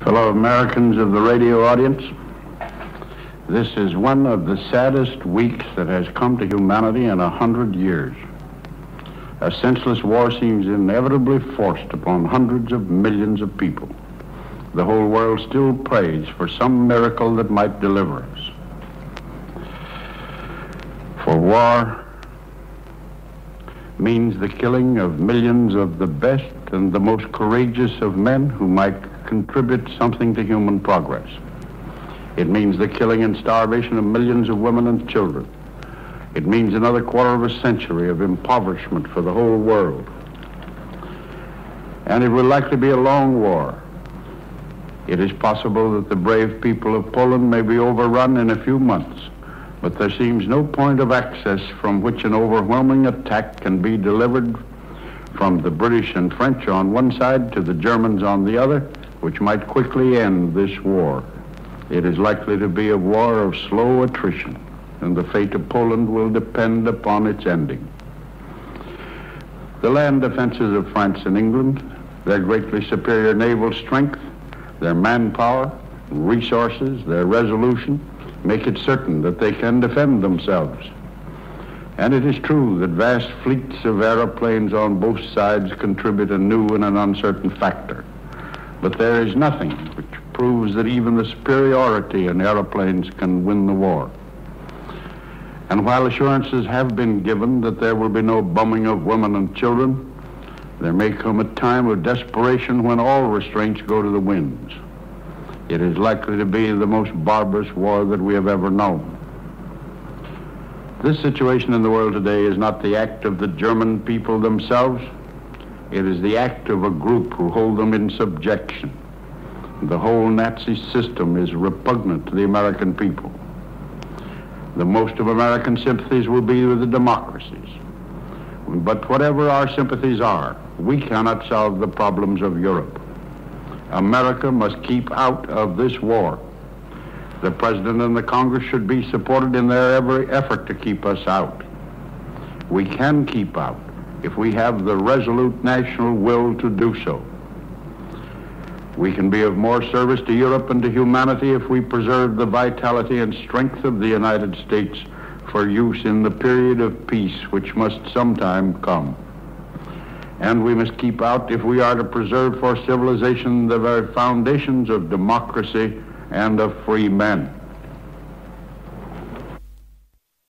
Fellow Americans of the radio audience, this is one of the saddest weeks that has come to humanity in 100 years. A senseless war seems inevitably forced upon hundreds of millions of people. The whole world still prays for some miracle that might deliver us. For war means the killing of millions of the best and the most courageous of men who might contribute something to human progress. It means the killing and starvation of millions of women and children. It means another quarter of a century of impoverishment for the whole world. And it will likely be a long war. It is possible that the brave people of Poland may be overrun in a few months, but there seems no point of access from which an overwhelming attack can be delivered from the British and French on one side to the Germans on the other, which might quickly end this war. It is likely to be a war of slow attrition, and the fate of Poland will depend upon its ending. The land defenses of France and England, their greatly superior naval strength, their manpower, resources, their resolution, make it certain that they can defend themselves. And it is true that vast fleets of aeroplanes on both sides contribute a new and an uncertain factor. But there is nothing which proves that even the superiority in aeroplanes can win the war. And while assurances have been given that there will be no bombing of women and children, there may come a time of desperation when all restraints go to the winds. It is likely to be the most barbarous war that we have ever known. This situation in the world today is not the act of the German people themselves. It is the act of a group who hold them in subjection. The whole Nazi system is repugnant to the American people. The most of American sympathies will be with the democracies. But whatever our sympathies are, we cannot solve the problems of Europe. America must keep out of this war. The President and the Congress should be supported in their every effort to keep us out. We can keep out if we have the resolute national will to do so. We can be of more service to Europe and to humanity if we preserve the vitality and strength of the United States for use in the period of peace which must sometime come. And we must keep out if we are to preserve for civilization the very foundations of democracy and of free men.